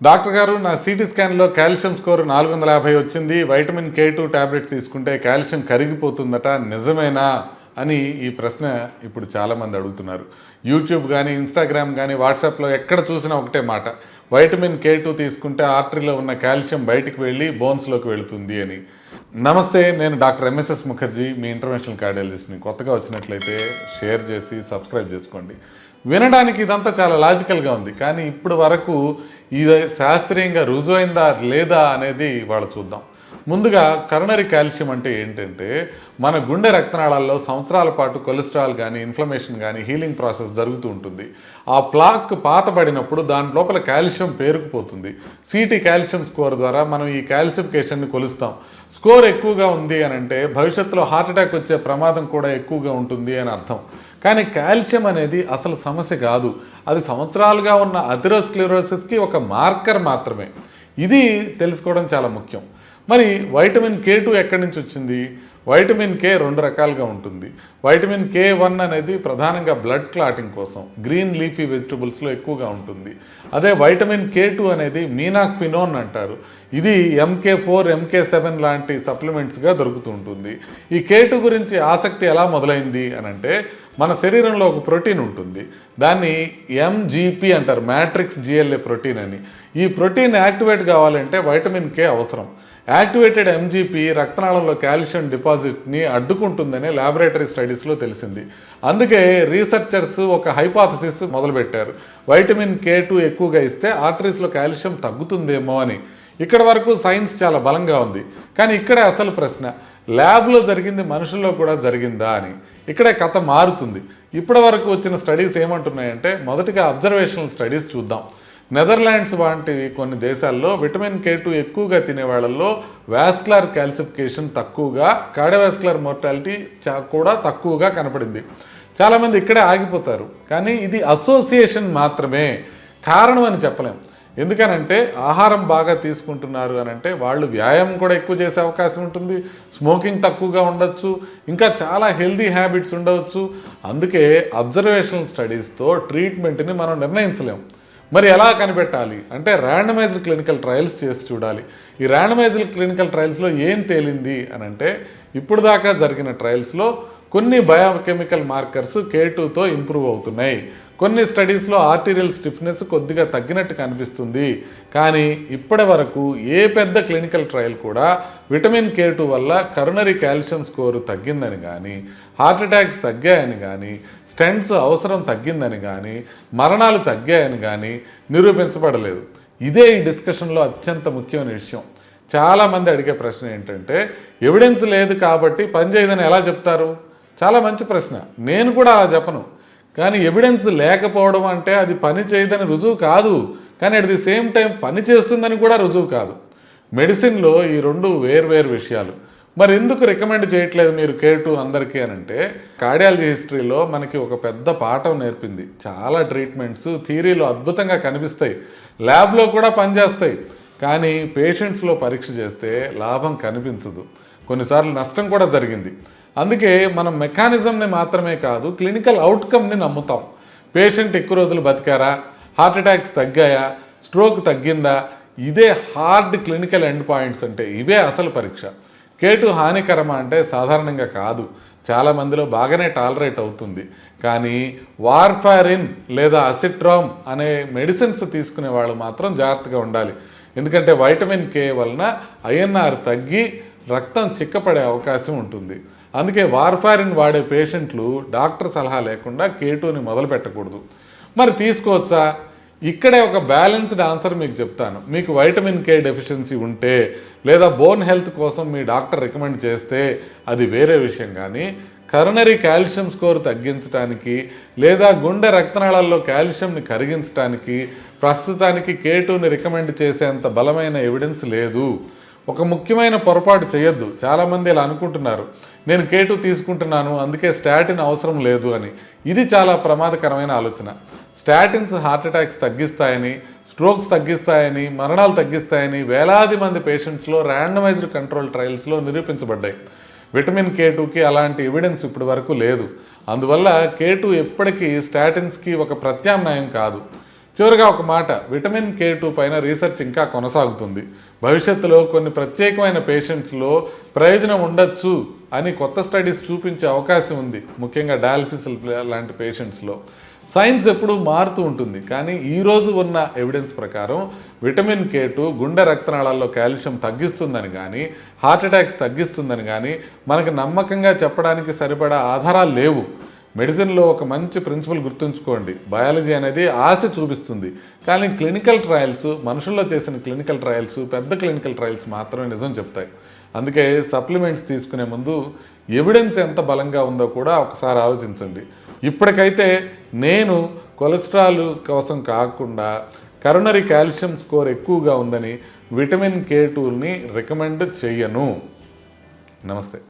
Doctor గారు, నా city స్కాన్లో calcium score 450 వచ్చింది. వైటమిన్ K2 టాబ్లెట్ తీసుకుంటే కాల్షియం కరిగిపోతుందట, నిజమేనా అని ఈ ప్రశ్న ఇప్పుడు చాలామంది అడుగుతున్నారు. యూట్యూబ్ కానీ, ఇన్స్టాగ్రామ్ కానీ, వాట్సాప్లో ఎక్కడ చూసినా ఒకటే మాట, వైటమిన్ K2 తీసుకుంటే ఆర్టరీలో ఉన్న కాల్షియం బయటికి వెళ్ళి బోన్స్లోకి వెళుతుంది అని. నమస్తే, నేను డాక్టర్ ఎంఎస్ఎస్ ముఖర్జీ, మీ ఇంటర్వెన్షనల్ కార్డియాలజిస్ట్ని. కొత్తగా వచ్చినట్లయితే షేర్ చేసి సబ్స్క్రైబ్ చేసుకోండి. వినడానికి ఇదంతా చాలా లాజికల్గా ఉంది, కానీ ఇప్పుడు వరకు ఇది శాస్త్రీయంగా రుజువైందా లేదా అనేది వాళ్ళు చూద్దాం. ముందుగా కరోనరీ కాల్షియం అంటే ఏంటంటే, మన గుండె రక్తనాళాల్లో సంవత్సరాల పాటు కొలెస్ట్రాల్ కానీ, ఇన్ఫ్లమేషన్ కానీ, హీలింగ్ ప్రాసెస్ జరుగుతూ ఉంటుంది. ఆ ప్లాక్ పాతబడినప్పుడు దాని లోపల కాల్షియం పేరుకుపోతుంది. సిటీ కాల్షియం స్కోర్ ద్వారా మనం ఈ కాల్సిఫికేషన్ని కొలుస్తాం. స్కోర్ ఎక్కువగా ఉంది అని అంటే భవిష్యత్తులో హార్ట్ అటాక్ వచ్చే ప్రమాదం కూడా ఎక్కువగా ఉంటుంది అని అర్థం. కానీ కాల్షియం అనేది అసలు సమస్య కాదు. అది సంవత్సరాలుగా ఉన్న అథెరోస్క్లెరోసిస్కి ఒక మార్కర్ మాత్రమే. ఇది తెలుసుకోవడం చాలా ముఖ్యం. మరి వైటమిన్ K2 ఎక్కడి నుంచి వచ్చింది? వైటమిన్ K రెండు రకాలుగా ఉంటుంది. వైటమిన్ K1 అనేది ప్రధానంగా బ్లడ్ క్లాటింగ్ కోసం గ్రీన్ లీఫీ వెజిటబుల్స్లో ఎక్కువగా ఉంటుంది. అదే వైటమిన్ K2 అనేది మీనాక్వినోన్ అంటారు. ఇది MK4, MK7 లాంటి సప్లిమెంట్స్గా దొరుకుతూ ఉంటుంది. ఈ K2 గురించి ఆసక్తి ఎలా మొదలైంది అని అంటే, మన శరీరంలో ఒక ప్రోటీన్ ఉంటుంది, దాన్ని MGP అంటారు, మ్యాట్రిక్స్ GLA ప్రోటీన్ అని. ఈ ప్రోటీన్ యాక్టివేట్ కావాలంటే వైటమిన్ K అవసరం. యాక్టివేటెడ్ MGP రక్తనాళంలో కాల్షియం డిపాజిట్ని అడ్డుకుంటుందని ల్యాబొరేటరీ స్టడీస్లో తెలిసింది. అందుకే రీసెర్చర్స్ ఒక హైపోథసిస్ మొదలుపెట్టారు, వైటమిన్ K2 ఎక్కువగా ఇస్తే ఆర్టరీస్లో కాల్షియం తగ్గుతుందేమో అని. ఇక్కడ వరకు సైన్స్ చాలా బలంగా ఉంది, కానీ ఇక్కడే అసలు ప్రశ్న, ల్యాబ్లో జరిగింది మనుషుల్లో కూడా జరిగిందా అని. ఇక్కడే కథ మారుతుంది. ఇప్పటి వరకు వచ్చిన స్టడీస్ ఏమంటున్నాయంటే, మొదటిగా అబ్జర్వేషనల్ స్టడీస్ చూద్దాం. నెదర్లాండ్స్ వంటి కొన్ని దేశాల్లో విటమిన్ K2 ఎక్కువగా తినే వాళ్ళల్లో వాస్కులర్ కాల్సిఫికేషన్ తక్కువగా, కార్డియోవాస్కులర్ మోర్టాలిటీ కూడా తక్కువగా కనపడింది. చాలామంది ఇక్కడే ఆగిపోతారు, కానీ ఇది అసోసియేషన్ మాత్రమే, కారణం అని చెప్పలేం. ఎందుకనంటే ఆహారం బాగా తీసుకుంటున్నారు అని అంటే వాళ్ళు వ్యాయామం కూడా ఎక్కువ చేసే అవకాశం ఉంటుంది, స్మోకింగ్ తక్కువగా ఉండొచ్చు, ఇంకా చాలా హెల్దీ హ్యాబిట్స్ ఉండవచ్చు. అందుకే అబ్జర్వేషనల్ స్టడీస్తో ట్రీట్మెంట్ని మనం నిర్ణయించలేం. మరి ఎలా కనిపెట్టాలి అంటే, ర్యాండమైజ్డ్ క్లినికల్ ట్రయల్స్ చేసి చూడాలి. ఈ ర్యాండమైజ్డ్ క్లినికల్ ట్రయల్స్లో ఏం తేలింది అని అంటే, ఇప్పుడు దాకా జరిగిన ట్రయల్స్లో కొన్ని బయోకెమికల్ మార్కర్స్ K2తో ఇంప్రూవ్ అవుతున్నాయి. కొన్ని స్టడీస్లో ఆర్టీరియల్ స్టిఫ్నెస్ కొద్దిగా తగ్గినట్టు కనిపిస్తుంది. కానీ ఇప్పటి వరకు ఏ పెద్ద క్లినికల్ ట్రయల్ కూడా విటమిన్ K2 వల్ల కరోనరీ కాల్షియం స్కోరు తగ్గిందని కానీ, హార్ట్ అటాక్స్ తగ్గాయని కానీ, స్టెంట్స్ అవసరం తగ్గిందని కానీ, మరణాలు తగ్గాయని కానీ నిరూపించబడలేదు. ఇదే ఈ డిస్కషన్లో అత్యంత ముఖ్యమైన విషయం. చాలామంది అడిగే ప్రశ్న ఏంటంటే, ఎవిడెన్స్ లేదు కాబట్టి పనిచేయదని ఎలా చెప్తారు? చాలా మంచి ప్రశ్న. నేను కూడా అలా చెప్పను, కానీ ఎవిడెన్స్ లేకపోవడం అంటే అది పని చేయదని రుజువు కాదు, కానీ అట్ ది సేమ్ టైం పని చేస్తుందని కూడా రుజువు కాదు. మెడిసిన్లో ఈ రెండు వేర్వేరు విషయాలు. మరి ఎందుకు రికమెండ్ చేయట్లేదు మీరు K2 అందరికీ అని అంటే, కార్డియాలజీ హిస్టరీలో మనకి ఒక పెద్ద పాఠం నేర్పింది. చాలా ట్రీట్మెంట్స్ థియరీలో అద్భుతంగా కనిపిస్తాయి, ల్యాబ్లో కూడా పనిచేస్తాయి, కానీ పేషెంట్స్లో పరీక్ష చేస్తే లాభం కనిపించదు, కొన్నిసార్లు నష్టం కూడా జరిగింది. అందుకే మనం మెకానిజంని మాత్రమే కాదు, క్లినికల్ అవుట్కమ్ని నమ్ముతాం. పేషెంట్ ఎక్కువ రోజులు బతికారా, హార్ట్ అటాక్స్ తగ్గాయా, స్ట్రోక్ తగ్గిందా, ఇదే హార్డ్ క్లినికల్ ఎండ్ పాయింట్స్ అంటే, ఇవే అసలు పరీక్ష. K2 హానికరమా అంటే సాధారణంగా కాదు, చాలామందిలో బాగానే టాలరేట్ అవుతుంది. కానీ వార్ఫారిన్ లేదా అసిట్రామ్ అనే మెడిసిన్స్ తీసుకునే వాళ్ళు మాత్రం జాగ్రత్తగా ఉండాలి. ఎందుకంటే వైటమిన్ K వలన INR తగ్గి రక్తం చిక్కపడే అవకాశం ఉంటుంది. అందుకే వార్ఫారిన్ వాడే పేషెంట్లు డాక్టర్ సలహా లేకుండా K2ని మొదలు పెట్టకూడదు. మరి తీసుకోవచ్చా? ఇక్కడే ఒక బ్యాలెన్స్డ్ ఆన్సర్ మీకు చెప్తాను. మీకు వైటమిన్ K డెఫిషియన్సీ ఉంటే లేదా బోన్ హెల్త్ కోసం మీ డాక్టర్ రికమెండ్ చేస్తే అది వేరే విషయం. కానీ కరోనరీ కాల్షియం స్కోర్ తగ్గించడానికి లేదా గుండె రక్తనాళాల్లో కాల్షియంని కరిగించడానికి ప్రస్తుతానికి K2ని రికమెండ్ చేసేంత బలమైన ఎవిడెన్స్ లేదు. ఒక ముఖ్యమైన పొరపాటు చేయొద్దు. చాలామంది ఇలా అనుకుంటున్నారు, నేను K2 తీసుకుంటున్నాను అందుకే స్టాటిన్ అవసరం లేదు అని. ఇది చాలా ప్రమాదకరమైన ఆలోచన. స్టాటిన్స్ హార్ట్ అటాక్స్ తగ్గిస్తాయని, స్ట్రోక్స్ తగ్గిస్తాయని, మరణాలు తగ్గిస్తాయని వేలాది మంది పేషెంట్స్లో ర్యాండమైజ్డ్ కంట్రోల్ ట్రయల్స్లో నిరూపించబడ్డాయి. విటమిన్ K2కి అలాంటి ఎవిడెన్స్ ఇప్పటి వరకు లేదు. అందువల్ల K2 ఎప్పటికీ స్టాటిన్స్కి ఒక ప్రత్యామ్నాయం కాదు. చివరిగా ఒక మాట, విటమిన్ K2 పైన రీసెర్చ్ ఇంకా కొనసాగుతుంది. భవిష్యత్తులో కొన్ని ప్రత్యేకమైన పేషెంట్స్లో ప్రయోజనం ఉండొచ్చు అని కొత్త స్టడీస్ చూపించే అవకాశం ఉంది, ముఖ్యంగా డయాలసిస్ లాంటి పేషెంట్స్లో. సైన్స్ ఎప్పుడూ మారుతూ ఉంటుంది, కానీ ఈరోజు ఉన్న ఎవిడెన్స్ ప్రకారం విటమిన్ K2 గుండె రక్తనాళాల్లో కాల్షియం తగ్గిస్తుందని కానీ, హార్ట్ అటాక్స్ తగ్గిస్తుందని కానీ మనకు నమ్మకంగా చెప్పడానికి సరిపడా ఆధారాలు లేవు. మెడిసిన్లో ఒక మంచి ప్రిన్సిపల్ గుర్తుంచుకోండి, బయాలజీ అనేది ఆశ చూపిస్తుంది, కానీ క్లినికల్ ట్రయల్స్, మనుషుల్లో చేసిన క్లినికల్ ట్రయల్స్, పెద్ద క్లినికల్ ట్రయల్స్ మాత్రమే నిజం చెప్తాయి. అందుకే సప్లిమెంట్స్ తీసుకునే ముందు ఎవిడెన్స్ ఎంత బలంగా ఉందో కూడా ఒకసారి ఆలోచించండి. ఇప్పటికైతే నేను కొలెస్ట్రాల్ కోసం కాకుండా కరోనరీ కాల్షియం స్కోర్ ఎక్కువగా ఉందని విటమిన్ K2ని రికమెండ్ చెయ్యను. నమస్తే.